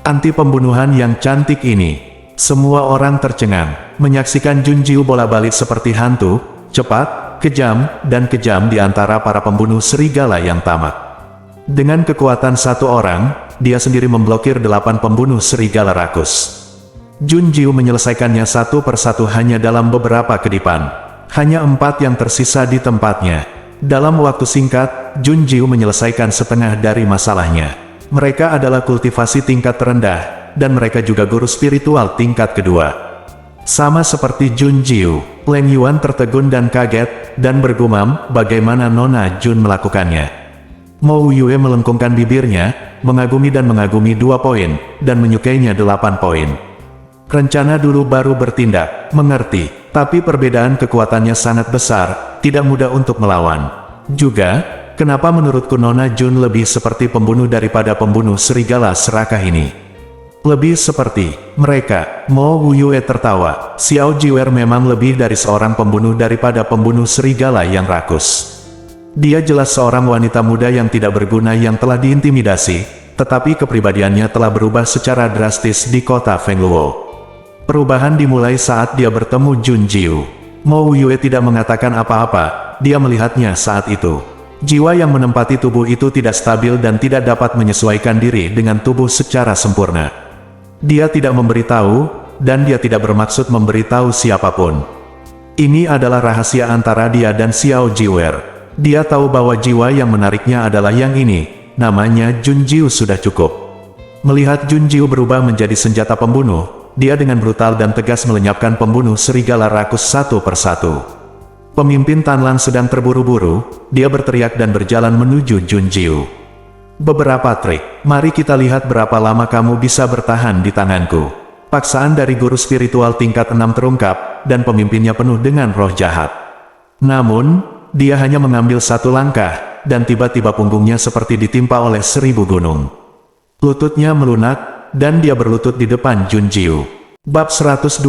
Anti pembunuhan yang cantik ini. Semua orang tercengang, menyaksikan Jun Jiu bola-balik seperti hantu, cepat, kejam di antara para pembunuh serigala yang tamak. Dengan kekuatan satu orang, dia sendiri memblokir 8 pembunuh serigala rakus. Jun Jiu menyelesaikannya satu persatu hanya dalam beberapa kedipan. Hanya 4 yang tersisa di tempatnya. Dalam waktu singkat, Jun Jiu menyelesaikan setengah dari masalahnya. Mereka adalah kultivasi tingkat terendah, dan mereka juga guru spiritual tingkat kedua. Sama seperti Jun Jiu, Leng Yuan tertegun dan kaget, dan bergumam, bagaimana Nona Jun melakukannya. Mo Yue melengkungkan bibirnya, mengagumi 2 poin, dan menyukainya 8 poin. Rencana dulu baru bertindak, mengerti. Tapi perbedaan kekuatannya sangat besar, tidak mudah untuk melawan. Juga, kenapa menurutku Nona Jun lebih seperti pembunuh daripada pembunuh serigala serakah ini? Lebih seperti mereka. Mo Wuyue tertawa. Xiao Jiwer memang lebih dari seorang pembunuh daripada pembunuh serigala yang rakus. Dia jelas seorang wanita muda yang tidak berguna yang telah diintimidasi, tetapi kepribadiannya telah berubah secara drastis di kota Fengluo. Perubahan dimulai saat dia bertemu Jun Jiu. Mo Wuyue tidak mengatakan apa-apa, dia melihatnya saat itu. Jiwa yang menempati tubuh itu tidak stabil dan tidak dapat menyesuaikan diri dengan tubuh secara sempurna. Dia tidak memberitahu, dan dia tidak bermaksud memberitahu siapapun. Ini adalah rahasia antara dia dan Xiao Jiwer. Dia tahu bahwa jiwa yang menariknya adalah yang ini, namanya Jun Jiu sudah cukup. Melihat Jun Jiu berubah menjadi senjata pembunuh, dia dengan brutal dan tegas melenyapkan pembunuh serigala rakus satu persatu. Pemimpin Tanlan sedang terburu-buru, dia berteriak dan berjalan menuju Jun Jiu. Beberapa trik, mari kita lihat berapa lama kamu bisa bertahan di tanganku. Paksaan dari guru spiritual tingkat 6 terungkap, dan pemimpinnya penuh dengan roh jahat. Namun, dia hanya mengambil satu langkah, dan tiba-tiba punggungnya seperti ditimpa oleh 1000 gunung. Lututnya melunak, dan dia berlutut di depan Jun Jiu. Bab 120,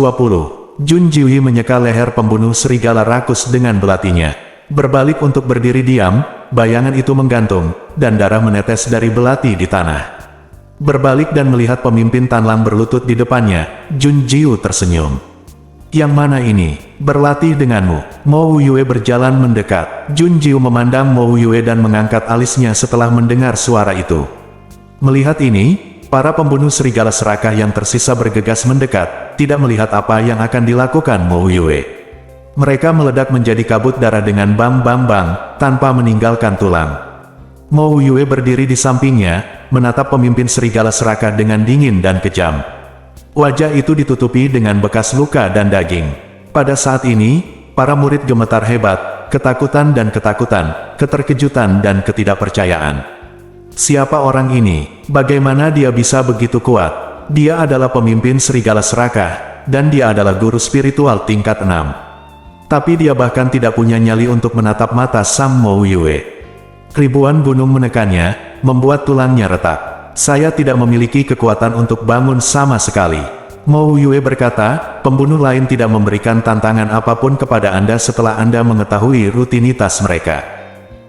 Jun Jiu menyeka leher pembunuh serigala rakus dengan belatinya. Berbalik untuk berdiri diam, bayangan itu menggantung, dan darah menetes dari belati di tanah. Berbalik dan melihat pemimpin Tanlang berlutut di depannya, Jun Jiu tersenyum. Yang mana ini? Berlatih denganmu. Mo Wuyue berjalan mendekat. Jun Jiu memandang Mo Wuyue dan mengangkat alisnya setelah mendengar suara itu. Melihat ini, para pembunuh serigala serakah yang tersisa bergegas mendekat, tidak melihat apa yang akan dilakukan Mo Wuyue. Mereka meledak menjadi kabut darah dengan bang-bang-bang, tanpa meninggalkan tulang. Mo Wuyue berdiri di sampingnya, menatap pemimpin serigala serakah dengan dingin dan kejam. Wajah itu ditutupi dengan bekas luka dan daging. Pada saat ini, para murid gemetar hebat, ketakutan, keterkejutan dan ketidakpercayaan. Siapa orang ini? Bagaimana dia bisa begitu kuat? Dia adalah pemimpin serigala serakah, dan dia adalah guru spiritual tingkat 6. Tapi dia bahkan tidak punya nyali untuk menatap mata Sam Mo Wuyue. Ribuan gunung menekannya, membuat tulangnya retak. Saya tidak memiliki kekuatan untuk bangun sama sekali. Mo Wuyue berkata, pembunuh lain tidak memberikan tantangan apapun kepada Anda setelah Anda mengetahui rutinitas mereka.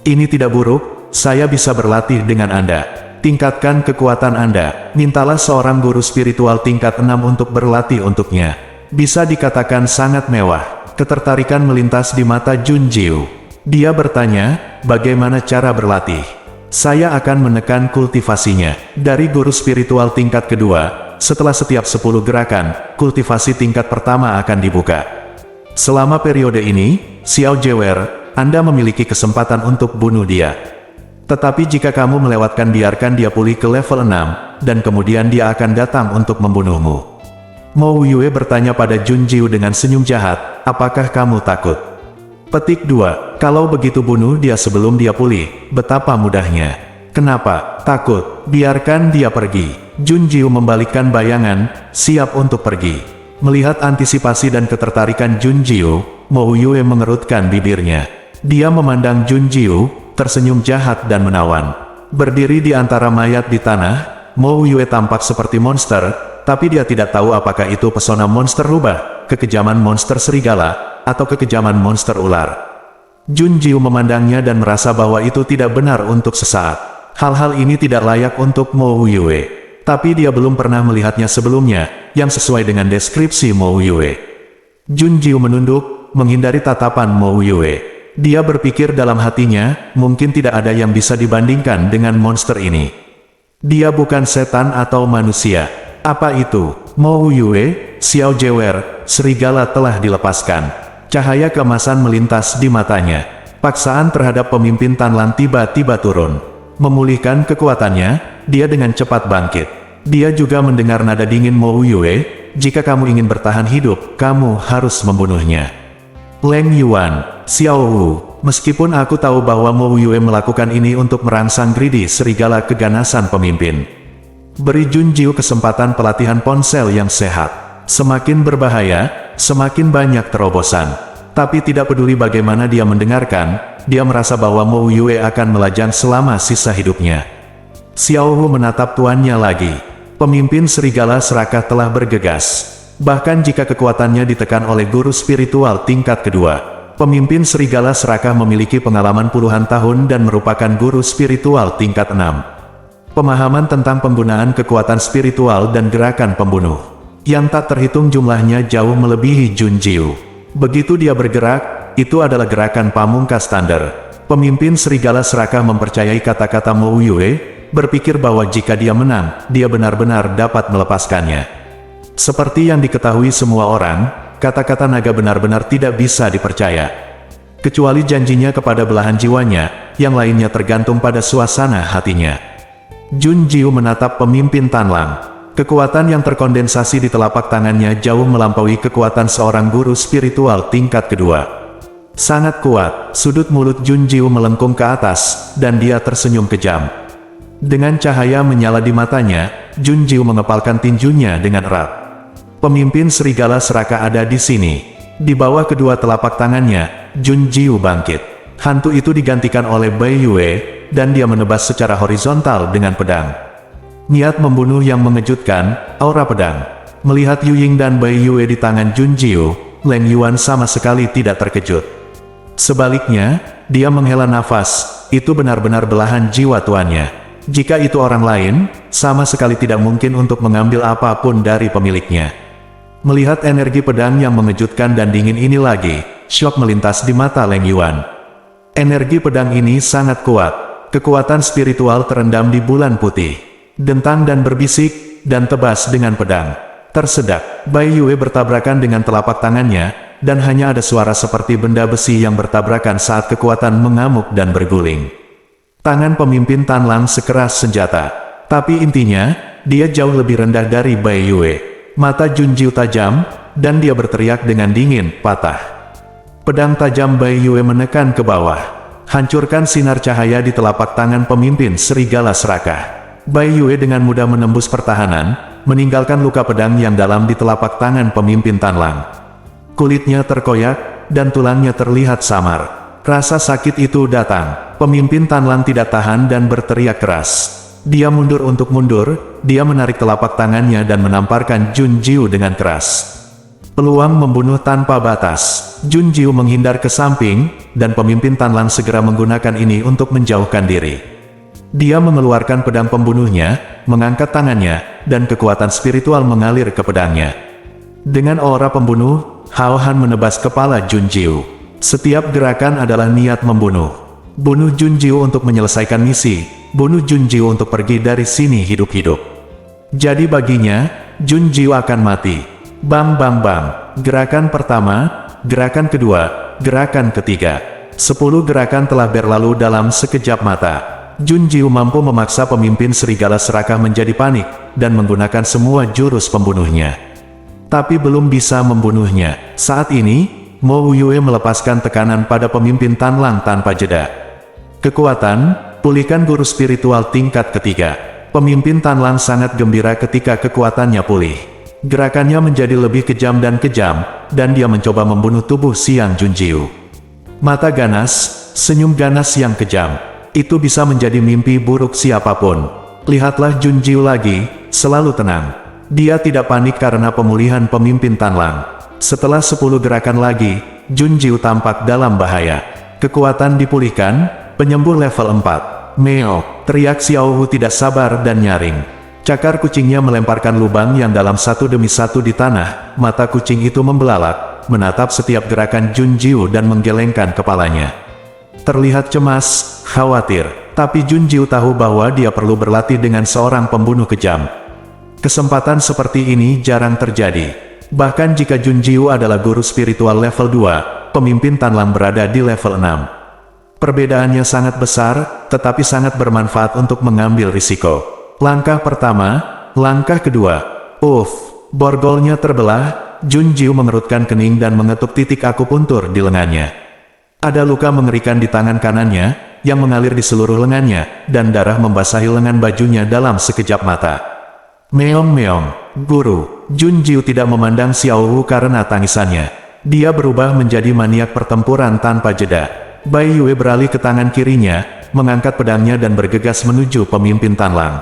Ini tidak buruk, saya bisa berlatih dengan Anda. Tingkatkan kekuatan Anda, mintalah seorang guru spiritual tingkat 6 untuk berlatih untuknya. Bisa dikatakan sangat mewah. Ketertarikan melintas di mata Jun Jiu. Dia bertanya, bagaimana cara berlatih? Saya akan menekan kultivasinya. Dari guru spiritual tingkat kedua, setelah setiap 10 gerakan, kultivasi tingkat pertama akan dibuka. Selama periode ini, Xiao Jiwer, Anda memiliki kesempatan untuk bunuh dia. Tetapi jika kamu melewatkan biarkan dia pulih ke level 6, dan kemudian dia akan datang untuk membunuhmu. Mo Wuyue bertanya pada Jun Jiu dengan senyum jahat, apakah kamu takut? Petik 2, kalau begitu bunuh dia sebelum dia pulih, betapa mudahnya. Kenapa? Takut, biarkan dia pergi. Jun Jiu membalikkan bayangan, siap untuk pergi. Melihat antisipasi dan ketertarikan Jun Jiu, Mo Wuyue mengerutkan bibirnya. Dia memandang Jun Jiu, tersenyum jahat dan menawan. Berdiri di antara mayat di tanah, Mo Wuyue tampak seperti monster, tapi dia tidak tahu apakah itu pesona monster rubah, kekejaman monster serigala, atau kekejaman monster ular. Jun Jiu memandangnya dan merasa bahwa itu tidak benar untuk sesaat. Hal-hal ini tidak layak untuk Mo Wuyue. Tapi dia belum pernah melihatnya sebelumnya, yang sesuai dengan deskripsi Mo Wuyue. Jun Jiu menunduk, menghindari tatapan Mo Wuyue. Dia berpikir dalam hatinya, mungkin tidak ada yang bisa dibandingkan dengan monster ini. Dia bukan setan atau manusia. Apa itu? Mo Wuyue, Xiao Jiwer, serigala telah dilepaskan. Cahaya keemasan melintas di matanya. Paksaan terhadap pemimpin Tanlan tiba-tiba turun. Memulihkan kekuatannya, dia dengan cepat bangkit. Dia juga mendengar nada dingin Mo Wuyue, jika kamu ingin bertahan hidup, kamu harus membunuhnya. Leng Yuan, Xiao Wu, meskipun aku tahu bahwa Mo Wuyue melakukan ini untuk merangsang greedy serigala keganasan pemimpin. Beri Jun Jiu kesempatan pelatihan ponsel yang sehat. Semakin berbahaya, semakin banyak terobosan. Tapi tidak peduli bagaimana dia mendengarkan, dia merasa bahwa Mo Yue akan melajang selama sisa hidupnya. Xiao Hu menatap tuannya lagi. Pemimpin serigala serakah telah bergegas. Bahkan jika kekuatannya ditekan oleh guru spiritual tingkat kedua, pemimpin serigala serakah memiliki pengalaman puluhan tahun dan merupakan guru spiritual tingkat 6. Pemahaman tentang penggunaan kekuatan spiritual dan gerakan pembunuh yang tak terhitung jumlahnya jauh melebihi Jun Jiu. Begitu dia bergerak, itu adalah gerakan pamungkas standar. Pemimpin serigala serakah mempercayai kata-kata Mo Yue, berpikir bahwa jika dia menang, dia benar-benar dapat melepaskannya. Seperti yang diketahui semua orang, kata-kata naga benar-benar tidak bisa dipercaya. Kecuali janjinya kepada belahan jiwanya, yang lainnya tergantung pada suasana hatinya. Jun Jiu menatap pemimpin Tanlang. Kekuatan yang terkondensasi di telapak tangannya jauh melampaui kekuatan seorang guru spiritual tingkat kedua. Sangat kuat, sudut mulut Jun Jiu melengkung ke atas, dan dia tersenyum kejam. Dengan cahaya menyala di matanya, Jun Jiu mengepalkan tinjunya dengan erat. Pemimpin serigala serakah ada di sini. Di bawah kedua telapak tangannya, Jun Jiu bangkit. Hantu itu digantikan oleh Bai Yue, dan dia menebas secara horizontal dengan pedang. Niat membunuh yang mengejutkan, aura pedang. Melihat Yu Ying dan Bai Yue di tangan Jun Jiu, Leng Yuan sama sekali tidak terkejut. Sebaliknya, dia menghela nafas, itu benar-benar belahan jiwa tuannya. Jika itu orang lain, sama sekali tidak mungkin untuk mengambil apapun dari pemiliknya. Melihat energi pedang yang mengejutkan dan dingin ini lagi, syok melintas di mata Leng Yuan. Energi pedang ini sangat kuat. Kekuatan spiritual terendam di bulan putih. Dentang dan berbisik, dan tebas dengan pedang. Tersedak, Bai Yue bertabrakan dengan telapak tangannya, dan hanya ada suara seperti benda besi yang bertabrakan saat kekuatan mengamuk dan berguling. Tangan pemimpin Tanlang sekeras senjata. Tapi intinya, dia jauh lebih rendah dari Bai Yue. Mata Jun Jiu tajam, dan dia berteriak dengan dingin, patah. Pedang tajam Bai Yue menekan ke bawah. Hancurkan sinar cahaya di telapak tangan pemimpin serigala serakah. Bai Yue dengan mudah menembus pertahanan, meninggalkan luka pedang yang dalam di telapak tangan pemimpin Tanlang. Kulitnya terkoyak, dan tulangnya terlihat samar. Rasa sakit itu datang. Pemimpin Tanlang tidak tahan dan berteriak keras. Dia mundur untuk mundur, dia menarik telapak tangannya dan menamparkan Jun Jiu dengan keras. Peluang membunuh tanpa batas. Jun Jiu menghindar ke samping, dan pemimpin Tanlang segera menggunakan ini untuk menjauhkan diri. Dia mengeluarkan pedang pembunuhnya, mengangkat tangannya, dan kekuatan spiritual mengalir ke pedangnya. Dengan aura pembunuh, Hao Han menebas kepala Jun Jiu. Setiap gerakan adalah niat membunuh. Bunuh Jun Jiu untuk menyelesaikan misi, bunuh Jun Jiu untuk pergi dari sini hidup-hidup. Jadi baginya, Jun Jiu akan mati. Bang bang bang. Gerakan pertama, gerakan kedua, gerakan ketiga. 10 gerakan telah berlalu dalam sekejap mata. Jun Jiu mampu memaksa pemimpin serigala serakah menjadi panik, dan menggunakan semua jurus pembunuhnya. Tapi belum bisa membunuhnya. Saat ini, Mo Yue melepaskan tekanan pada pemimpin Tanlang tanpa jeda. Kekuatan, pulihkan guru spiritual tingkat ketiga. Pemimpin Tanlang sangat gembira ketika kekuatannya pulih. Gerakannya menjadi lebih kejam, dan dia mencoba membunuh tubuh Xiang Junjiu. Mata ganas, senyum ganas yang kejam. Itu bisa menjadi mimpi buruk siapapun. Lihatlah Junjiu lagi, selalu tenang. Dia tidak panik karena pemulihan pemimpin Tanlang. Setelah 10 gerakan lagi, Junjiu tampak dalam bahaya. Kekuatan dipulihkan, penyembuh level 4. Meo, teriak Xiao Hu tidak sabar dan nyaring. Cakar kucingnya melemparkan lubang yang dalam satu demi satu di tanah. Mata kucing itu membelalak, menatap setiap gerakan Junjiu dan menggelengkan kepalanya. Terlihat cemas, khawatir, tapi Junjiu tahu bahwa dia perlu berlatih dengan seorang pembunuh kejam. Kesempatan seperti ini jarang terjadi. Bahkan jika Junjiu adalah guru spiritual level 2, pemimpin Tanlang berada di level 6. Perbedaannya sangat besar, tetapi sangat bermanfaat untuk mengambil risiko. Langkah pertama, langkah kedua. Borgolnya terbelah, Junjiu mengerutkan kening dan mengetuk titik akupuntur di lengannya. Ada luka mengerikan di tangan kanannya, yang mengalir di seluruh lengannya, dan darah membasahi lengan bajunya dalam sekejap mata. Meong-meong, guru. Junjiu tidak memandang Xiao Hu karena tangisannya. dia berubah menjadi maniak pertempuran tanpa jeda. Bai Yue beralih ke tangan kirinya, mengangkat pedangnya dan bergegas menuju pemimpin Tanlang.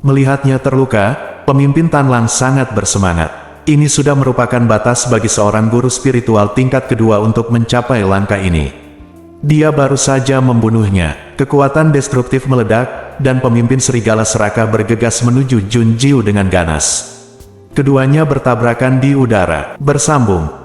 Melihatnya terluka, pemimpin Tanlang sangat bersemangat. Ini sudah merupakan batas bagi seorang guru spiritual tingkat kedua untuk mencapai langkah ini. Dia baru saja membunuhnya. Kekuatan destruktif meledak, dan pemimpin serigala serakah bergegas menuju Jun Jiu dengan ganas. Keduanya bertabrakan di udara, bersambung.